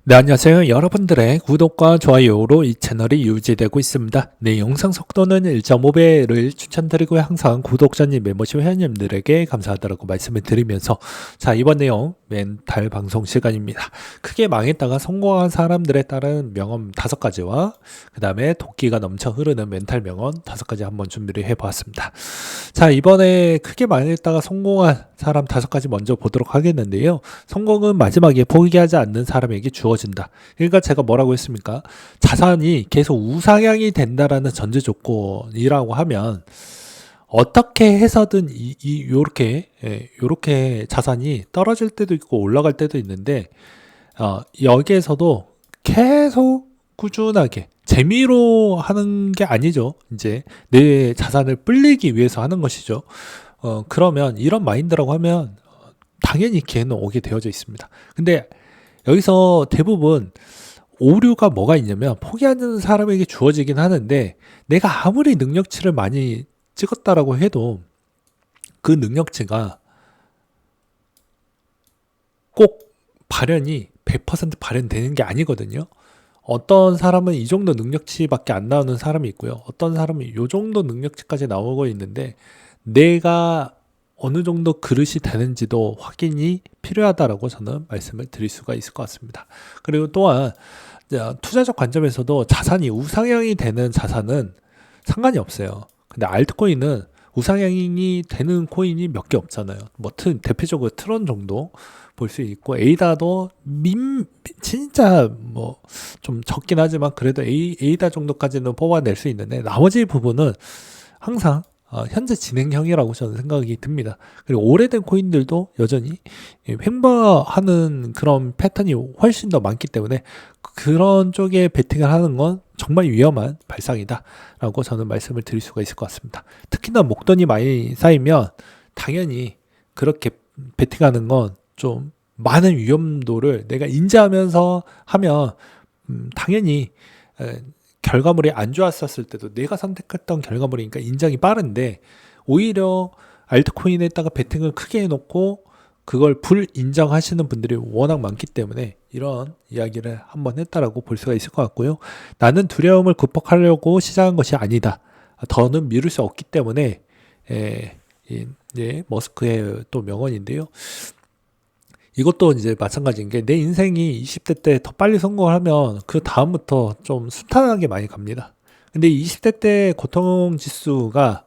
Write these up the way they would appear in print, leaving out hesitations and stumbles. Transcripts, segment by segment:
네, 안녕하세요. 여러분들의 구독과 좋아요로 이 채널이 유지되고 있습니다. 네, 영상 속도는 1.5배를 추천드리고요. 항상 구독자님, 멤버십 회원님들에게 감사하다고 말씀을 드리면서 자, 이번 내용 멘탈 방송 시간입니다. 크게 망했다가 성공한 사람들에 따른 명언 5가지와 그 다음에 도끼가 넘쳐 흐르는 멘탈 명언 5가지 한번 준비를 해보았습니다. 자, 이번에 크게 망했다가 성공한 사람 5가지 먼저 보도록 하겠는데요. 성공은 마지막에 포기하지 않는 사람에게 주어진다. 그러니까 제가 뭐라고 했습니까? 자산이 계속 우상향이 된다라는 전제 조건이라고 하면 어떻게 해서든 요렇게 자산이 떨어질 때도 있고 올라갈 때도 있는데 여기에서도 계속 꾸준하게 재미로 하는 게 아니죠. 이제 내 자산을 불리기 위해서 하는 것이죠. 그러면 이런 마인드라고 하면 당연히 기회는 오게 되어져 있습니다. 근데 여기서 대부분 오류가 뭐가 있냐면 포기하는 사람에게 주어지긴 하는데 내가 아무리 능력치를 많이 찍었다라고 해도 그 능력치가 꼭 발현이 100% 발현되는 게 아니거든요. 어떤 사람은 이 정도 능력치밖에 안 나오는 사람이 있고요. 어떤 사람은 이 정도 능력치까지 나오고 있는데 내가 어느 정도 그릇이 되는지도 확인이 필요하다라고 저는 말씀을 드릴 수가 있을 것 같습니다. 그리고 또한 투자적 관점에서도 자산이 우상향이 되는 자산은 상관이 없어요. 근데 알트코인은 우상향이 되는 코인이 몇 개 없잖아요. 뭐 대표적으로 트론 정도 볼 수 있고 에이다도 진짜 뭐 좀 적긴 하지만 그래도 에이다 정도까지는 뽑아낼 수 있는데 나머지 부분은 항상 현재 진행형이라고 저는 생각이 듭니다. 그리고 오래된 코인들도 여전히 횡보하는 그런 패턴이 훨씬 더 많기 때문에 그런 쪽에 베팅을 하는 건 정말 위험한 발상이다 라고 저는 말씀을 드릴 수가 있을 것 같습니다. 특히나 목돈이 많이 쌓이면 당연히 그렇게 베팅하는 건 좀 많은 위험도를 내가 인지하면서 하면 당연히 결과물이 안 좋았었을 때도 내가 선택했던 결과물이니까 인정이 빠른데 오히려 알트코인에다가 베팅을 크게 해놓고 그걸 불인정하시는 분들이 워낙 많기 때문에 이런 이야기를 한번 했다라고 볼 수가 있을 것 같고요. 나는 두려움을 극복하려고 시작한 것이 아니다. 더는 미룰 수 없기 때문에 머스크의 또 명언인데요. 이것도 이제 마찬가지인 게 내 인생이 20대 때 더 빨리 성공하면 그 다음부터 좀 순탄하게 많이 갑니다. 근데 20대 때 고통지수가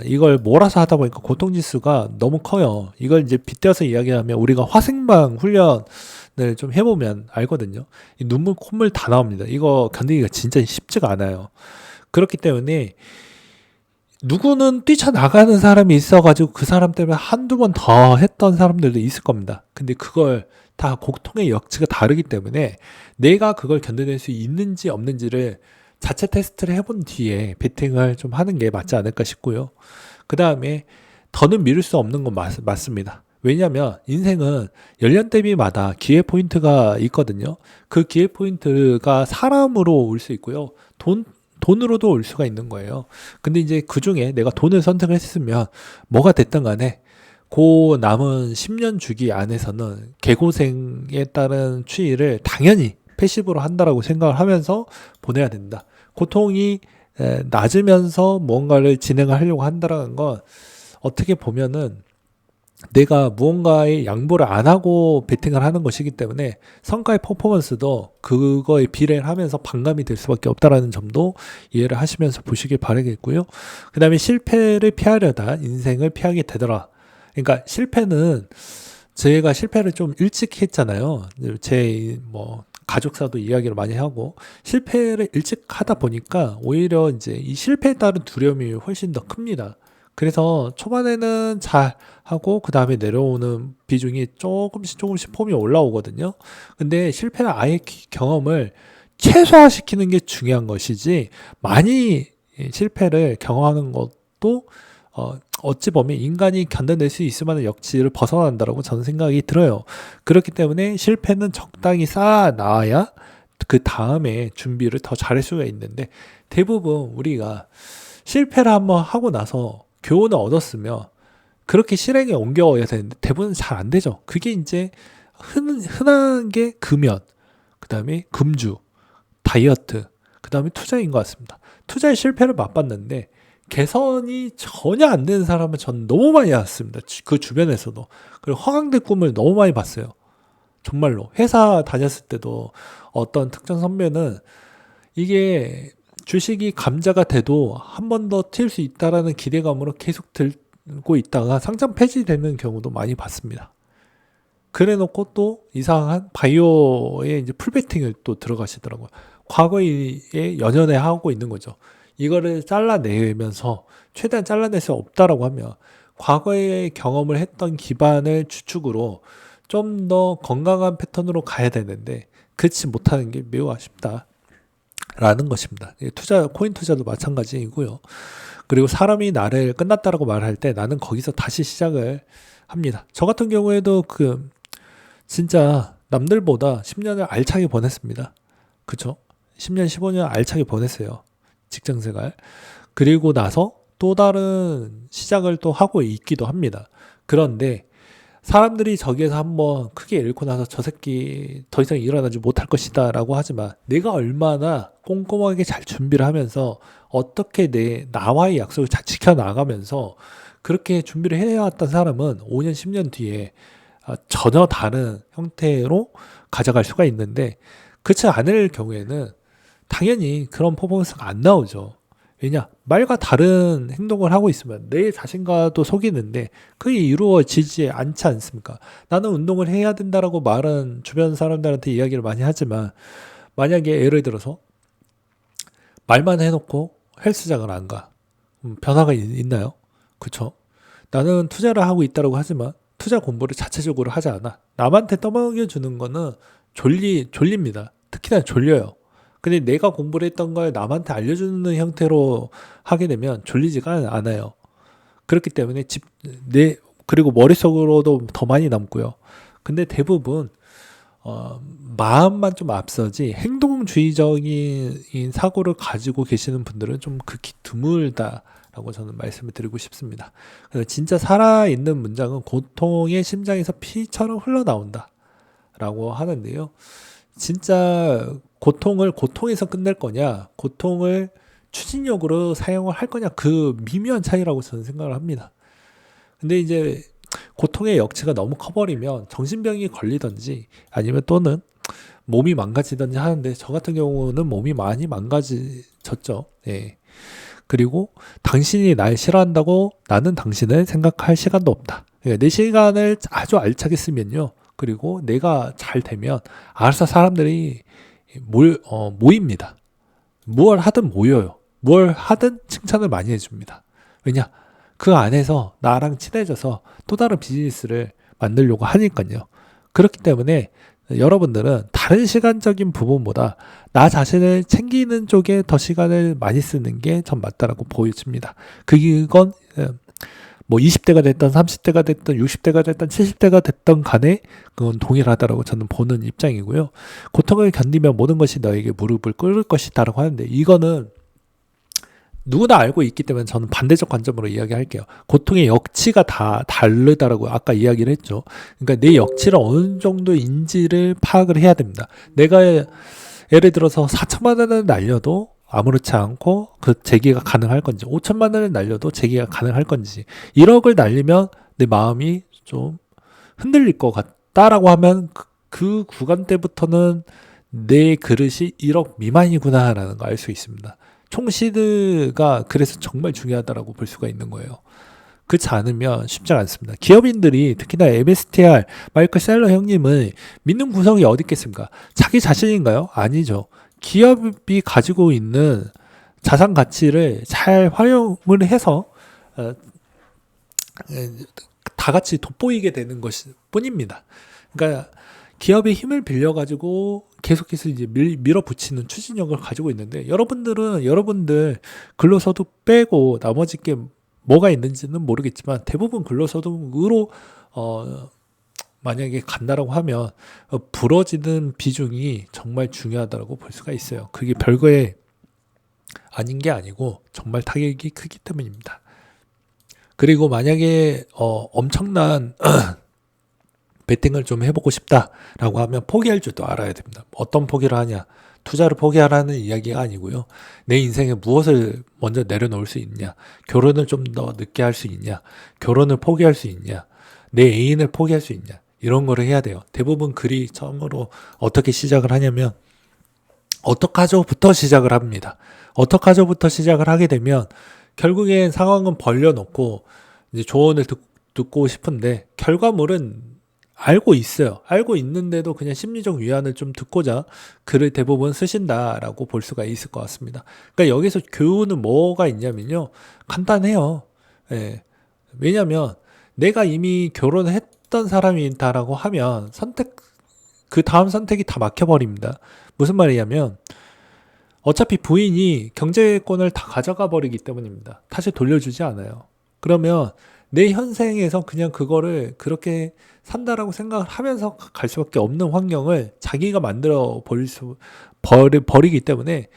이걸 몰아서 하다 보니까 고통지수가 너무 커요. 이걸 이제 빗대어서 이야기하면 우리가 화생방 훈련을 좀 해보면 알거든요. 이 눈물, 콧물 다 나옵니다. 이거 견디기가 진짜 쉽지가 않아요. 그렇기 때문에 누구는 뛰쳐나가는 사람이 있어가지고 그 사람 때문에 한두 번 더 했던 사람들도 있을 겁니다. 근데 그걸 다 고통의 역치가 다르기 때문에 내가 그걸 견뎌낼 수 있는지 없는지를 자체 테스트를 해본 뒤에 베팅을 좀 하는 게 맞지 않을까 싶고요. 그 다음에 더는 미룰 수 없는 건 맞습니다. 왜냐하면 인생은 연령대비마다 기회 포인트가 있거든요. 그 기회 포인트가 사람으로 올 수 있고요. 돈으로도 올 수가 있는 거예요. 근데 이제 그 중에 내가 돈을 선택을 했으면 뭐가 됐든 간에 그 남은 10년 주기 안에서는 개고생에 따른 추이를 당연히 패시브로 한다라고 생각을 하면서 보내야 된다. 고통이 낮으면서 뭔가를 진행을 하려고 한다라는 건 어떻게 보면은 내가 무언가의 양보를 안 하고 베팅을 하는 것이기 때문에 성과의 퍼포먼스도 그거에 비례를 하면서 반감이 될 수밖에 없다라는 점도 이해를 하시면서 보시길 바라겠고요. 그 다음에 실패를 피하려다 인생을 피하게 되더라. 그러니까 실패는 제가 실패를 좀 일찍 했잖아요. 제 가족사도 이야기를 많이 하고 실패를 일찍 하다 보니까 오히려 이제 이 실패에 따른 두려움이 훨씬 더 큽니다. 그래서 초반에는 잘 하고 그 다음에 내려오는 비중이 조금씩 폼이 올라오거든요. 근데 실패는 아예 경험을 최소화시키는 게 중요한 것이지 많이 실패를 경험하는 것도 어찌 보면 인간이 견뎌낼 수 있을 만한 역치를 벗어난다고 저는 생각이 들어요. 그렇기 때문에 실패는 적당히 쌓아 놔야 그 다음에 준비를 더 잘할 수가 있는데 대부분 우리가 실패를 한번 하고 나서 교훈을 얻었으면 그렇게 실행에 옮겨야 되는데 대부분 잘 안 되죠. 그게 이제 흔한 게 금연. 그 다음에 금주, 다이어트, 그 다음에 투자인 것 같습니다. 투자의 실패를 맛봤는데 개선이 전혀 안 되는 사람은 전 너무 많이 봤습니다. 그 주변에서도. 그리고 허황된 꿈을 너무 많이 봤어요. 정말로. 회사 다녔을 때도 어떤 특정 선배는 이게 주식이 감자가 돼도 한 번 더 튈 수 있다라는 기대감으로 계속 들고 있다가 상장 폐지되는 경우도 많이 봤습니다. 그래 놓고 또 이상한 바이오에 이제 풀베팅을 또 들어가시더라고요. 과거에 연연해 하고 있는 거죠. 이거를 잘라내면서 최대한 잘라낼 수 없다라고 하면 과거의 경험을 했던 기반을 주축으로 좀 더 건강한 패턴으로 가야 되는데 그렇지 못하는 게 매우 아쉽다. 라는 것입니다. 코인 투자도 마찬가지이고요. 그리고 사람이 나를 끝났다라고 말할 때 나는 거기서 다시 시작을 합니다. 저 같은 경우에도 진짜 남들보다 10년을 알차게 보냈습니다. 그쵸? 10년, 15년 알차게 보냈어요. 직장생활. 그리고 나서 또 다른 시작을 또 하고 있기도 합니다. 그런데 사람들이 저기에서 한번 크게 잃고 나서 저 새끼 더 이상 일어나지 못할 것이다 라고 하지만 내가 얼마나 꼼꼼하게 잘 준비를 하면서 어떻게 나와의 약속을 잘 지켜나가면서 그렇게 준비를 해왔던 사람은 5년, 10년 뒤에 전혀 다른 형태로 가져갈 수가 있는데 그렇지 않을 경우에는 당연히 그런 퍼포먼스가 안 나오죠. 왜냐? 말과 다른 행동을 하고 있으면 내 자신과도 속이는데 그게 이루어지지 않지 않습니까? 나는 운동을 해야 된다라고 말은 주변 사람들한테 이야기를 많이 하지만 만약에 예를 들어서 말만 해놓고 헬스장을 안 가. 변화가 있나요? 그쵸? 나는 투자를 하고 있다고 하지만 투자 공부를 자체적으로 하지 않아. 남한테 떠먹여주는 거는 졸립니다. 특히나 졸려요. 근데 내가 공부를 했던 걸 남한테 알려주는 형태로 하게 되면 졸리지가 않아요. 그렇기 때문에 그리고 머릿속으로도 더 많이 남고요. 근데 대부분, 마음만 좀 앞서지 행동주의적인 사고를 가지고 계시는 분들은 좀 극히 드물다라고 저는 말씀을 드리고 싶습니다. 그래서 진짜 살아있는 문장은 고통의 심장에서 피처럼 흘러나온다 라고 하는데요. 진짜 고통을 고통에서 끝낼 거냐, 고통을 추진력으로 사용을 할 거냐, 그 미묘한 차이라고 저는 생각을 합니다. 근데 이제 고통의 역치가 너무 커버리면 정신병이 걸리든지 아니면 또는 몸이 망가지든지 하는데 저 같은 경우는 몸이 많이 망가졌죠. 예. 그리고 당신이 날 싫어한다고 나는 당신을 생각할 시간도 없다. 그러니까 내 시간을 아주 알차게 쓰면요. 그리고 내가 잘 되면 알아서 사람들이 모입니다. 뭘 하든 모여요. 뭘 하든 칭찬을 많이 해줍니다. 왜냐? 그 안에서 나랑 친해져서 또 다른 비즈니스를 만들려고 하니까요. 그렇기 때문에 여러분들은 다른 시간적인 부분보다 나 자신을 챙기는 쪽에 더 시간을 많이 쓰는 게 전 맞다라고 보여집니다. 그건 뭐 20대가 됐던 30대가 됐던 60대가 됐던 70대가 됐던 간에 그건 동일하다라고 저는 보는 입장이고요. 고통을 견디면 모든 것이 너에게 무릎을 꿇을 것이다라고 하는데 이거는 누구나 알고 있기 때문에 저는 반대적 관점으로 이야기할게요. 고통의 역치가 다 다르다라고 아까 이야기를 했죠. 그러니까 내 역치를 어느 정도인지를 파악을 해야 됩니다. 내가 예를 들어서 4천만 원을 날려도 아무렇지 않고 그 재기가 가능할 건지 5천만 원을 날려도 재기가 가능할 건지 1억을 날리면 내 마음이 좀 흔들릴 것 같다라고 하면 그 구간 때부터는 내 그릇이 1억 미만이구나라는 거 알 수 있습니다. 총시드가 그래서 정말 중요하다라고 볼 수가 있는 거예요. 그렇지 않으면 쉽지 않습니다. 기업인들이 특히나 MSTR 마이클 셀러 형님을 믿는 구석이 어디 있겠습니까? 자기 자신인가요? 아니죠. 기업이 가지고 있는 자산 가치를 잘 활용을 해서 다 같이 돋보이게 되는 것일 뿐입니다. 그러니까 기업의 힘을 빌려가지고 계속해서 이제 밀어붙이는 추진력을 가지고 있는데 여러분들 근로소득 빼고 나머지 게 뭐가 있는지는 모르겠지만 대부분 근로소득으로 만약에 간다라고 하면 부러지는 비중이 정말 중요하다고 볼 수가 있어요. 그게 별거에 아닌 게 아니고 정말 타격이 크기 때문입니다. 그리고 만약에 엄청난 베팅을 좀 해보고 싶다라고 하면 포기할 줄도 알아야 됩니다. 어떤 포기를 하냐? 투자를 포기하라는 이야기가 아니고요. 내 인생에 무엇을 먼저 내려놓을 수 있냐? 결혼을 좀 더 늦게 할 수 있냐? 결혼을 포기할 수 있냐? 내 애인을 포기할 수 있냐? 이런 거를 해야 돼요. 대부분 글이 처음으로 어떻게 시작을 하냐면 어떡하죠부터 시작을 합니다. 어떡하죠부터 시작을 하게 되면 결국엔 상황은 벌려놓고 이제 조언을 듣고 싶은데 결과물은 알고 있어요. 알고 있는데도 그냥 심리적 위안을 좀 듣고자 글을 대부분 쓰신다라고 볼 수가 있을 것 같습니다. 그러니까 여기서 교훈은 뭐가 있냐면요. 간단해요. 예. 왜냐면 내가 이미 결혼을 했던 사람이 있다라고 하면 그 다음 선택이 다 막혀버립니다. 무슨 말이냐면 어차피 부인이 경제권을 다 가져가 버리기 때문입니다. 다시 돌려주지 않아요. 그러면 내 현생에서 그냥 그거를 그렇게 산다라고 생각을 하면서 갈 수밖에 없는 환경을 자기가 만들어 버리기 때문에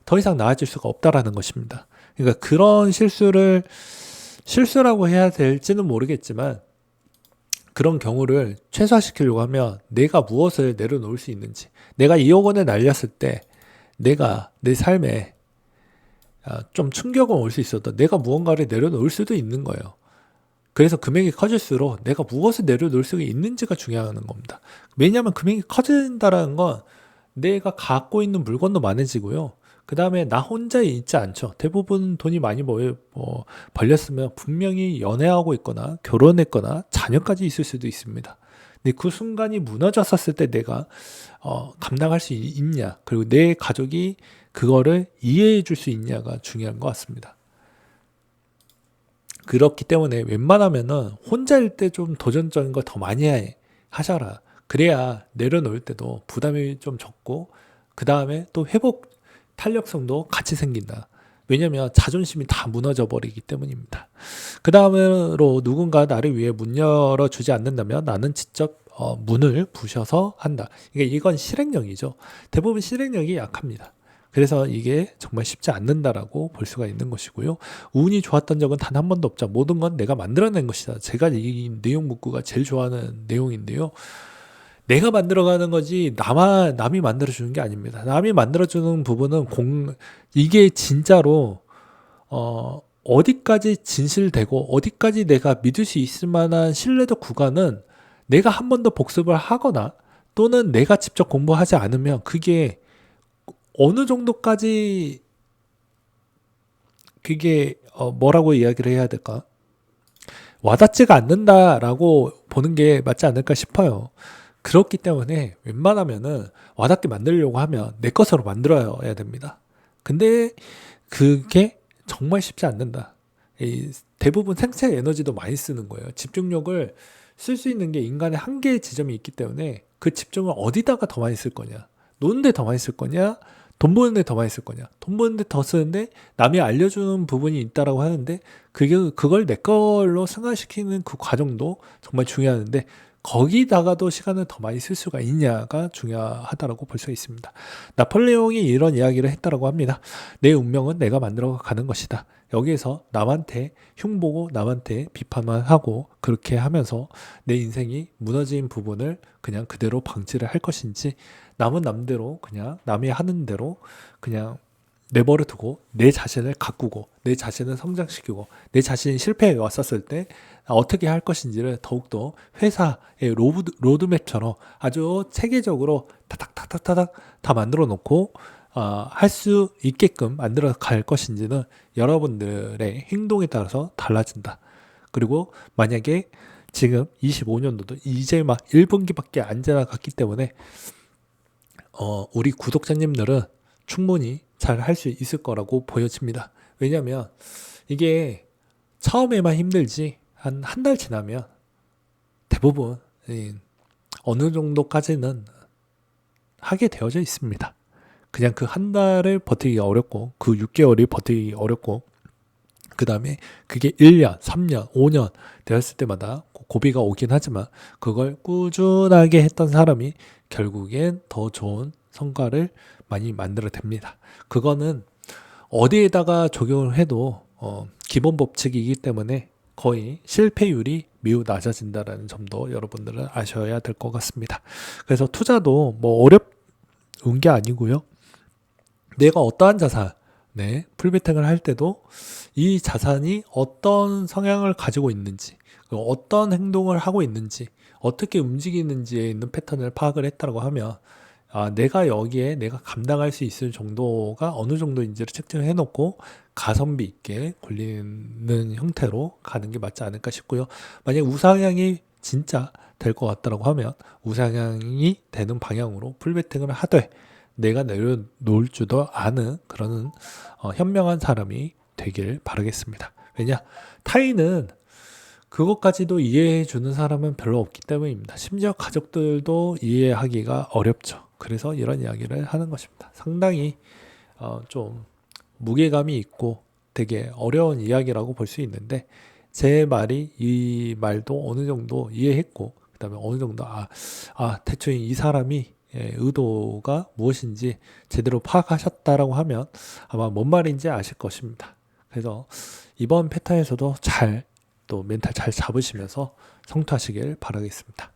더 이상 나아질 수가 없다라는 것입니다. 그러니까 그런 실수라고 해야 될지는 모르겠지만 그런 경우를 최소화시키려고 하면 내가 무엇을 내려놓을 수 있는지, 내가 2억 원을 날렸을 때 내가 내 삶에 좀 충격은 올 수 있어도 내가 무언가를 내려놓을 수도 있는 거예요. 그래서 금액이 커질수록 내가 무엇을 내려놓을 수 있는지가 중요한 겁니다. 왜냐하면 금액이 커진다는 건 내가 갖고 있는 물건도 많아지고요. 그 다음에 나 혼자 있지 않죠. 대부분 돈이 많이 벌렸으면 분명히 연애하고 있거나 결혼했거나 자녀까지 있을 수도 있습니다. 근데 그 순간이 무너졌었을 때 내가 감당할 수 있냐, 그리고 내 가족이 그거를 이해해 줄 수 있냐가 중요한 것 같습니다. 그렇기 때문에 웬만하면은 혼자일 때 좀 도전적인 거 더 많이 하셔라. 그래야 내려놓을 때도 부담이 좀 적고 그 다음에 또 회복 탄력성도 같이 생긴다. 왜냐면 자존심이 다 무너져 버리기 때문입니다. 그 다음으로 누군가 나를 위해 문 열어주지 않는다면 나는 직접 문을 부셔서 한다. 이건 실행력이죠. 대부분 실행력이 약합니다. 그래서 이게 정말 쉽지 않는다라고 볼 수가 있는 것이고요. 운이 좋았던 적은 단 한 번도 없죠. 모든 건 내가 만들어낸 것이다. 제가 이 내용 문구가 제일 좋아하는 내용인데요. 내가 만들어가는 거지 남이 만들어주는 게 아닙니다. 남이 만들어주는 부분은 이게 진짜로 어디까지 진실되고 어디까지 내가 믿을 수 있을 만한 신뢰도 구간은 내가 한 번 더 복습을 하거나 또는 내가 직접 공부하지 않으면 그게 어느 정도까지 그게 뭐라고 이야기를 해야 될까? 와닿지가 않는다라고 보는 게 맞지 않을까 싶어요. 그렇기 때문에 웬만하면은 와닿게 만들려고 하면 내 것으로 만들어야 됩니다. 근데 그게 정말 쉽지 않는다. 대부분 생체 에너지도 많이 쓰는 거예요. 집중력을 쓸 수 있는 게 인간의 한계의 지점이 있기 때문에 그 집중을 어디다가 더 많이 쓸 거냐? 노는데 더 많이 쓸 거냐? 돈 버는데 더 많이 쓸 거냐? 돈 버는데 더 쓰는데 남이 알려주는 부분이 있다라고 하는데 그걸 내 걸로 승화시키는 그 과정도 정말 중요한데 거기다가도 시간을 더 많이 쓸 수가 있냐가 중요하다라고 볼 수 있습니다. 나폴레옹이 이런 이야기를 했다라고 합니다. 내 운명은 내가 만들어 가는 것이다. 여기에서 남한테 흉보고 남한테 비판만 하고 그렇게 하면서 내 인생이 무너진 부분을 그냥 그대로 방치를 할 것인지 남은 남대로 그냥 남이 하는 대로 그냥 내버려 두고 내 자신을 가꾸고 내 자신을 성장시키고 내 자신이 실패해 왔었을 때 어떻게 할 것인지를 더욱더 회사의 로드맵처럼 아주 체계적으로 타닥타닥타닥 다 만들어 놓고 할 수 있게끔 만들어 갈 것인지는 여러분들의 행동에 따라서 달라진다. 그리고 만약에 지금 25년도도 이제 막 1분기밖에 안 지나갔기 때문에 우리 구독자님들은 충분히 잘 할 수 있을 거라고 보여집니다. 왜냐하면 이게 처음에만 힘들지 한 달 지나면 대부분 어느 정도까지는 하게 되어져 있습니다. 그냥 그 한 달을 버티기 어렵고 그 6개월이 버티기 어렵고 그 다음에 그게 1년, 3년, 5년 되었을 때마다 고비가 오긴 하지만 그걸 꾸준하게 했던 사람이 결국엔 더 좋은 성과를 많이 만들어냅니다. 그거는 어디에다가 적용을 해도 기본 법칙이기 때문에 거의 실패율이 매우 낮아진다라는 점도 여러분들은 아셔야 될 것 같습니다. 그래서 투자도 뭐 어려운 게 아니고요. 내가 어떠한 자산, 네, 풀베팅을 할 때도 이 자산이 어떤 성향을 가지고 있는지, 어떤 행동을 하고 있는지, 어떻게 움직이는지에 있는 패턴을 파악을 했다고 하면, 내가 여기에 내가 감당할 수 있을 정도가 어느 정도인지를 측정해 놓고 가성비 있게 굴리는 형태로 가는 게 맞지 않을까 싶고요. 만약 우상향이 진짜 될 것 같다고 하면 우상향이 되는 방향으로 풀베팅을 하되 내가 내려놓을 줄도 아는 그런 현명한 사람이 되길 바라겠습니다. 왜냐? 타인은 그것까지도 이해해 주는 사람은 별로 없기 때문입니다. 심지어 가족들도 이해하기가 어렵죠. 그래서 이런 이야기를 하는 것입니다. 상당히 좀 무게감이 있고 되게 어려운 이야기라고 볼 수 있는데 제 말이 이 말도 어느 정도 이해했고 그다음에 어느 정도 대충 이 사람이 의도가 무엇인지 제대로 파악하셨다라고 하면 아마 뭔 말인지 아실 것입니다. 그래서 이번 패턴에서도 또 멘탈 잘 잡으시면서 성투하시길 바라겠습니다.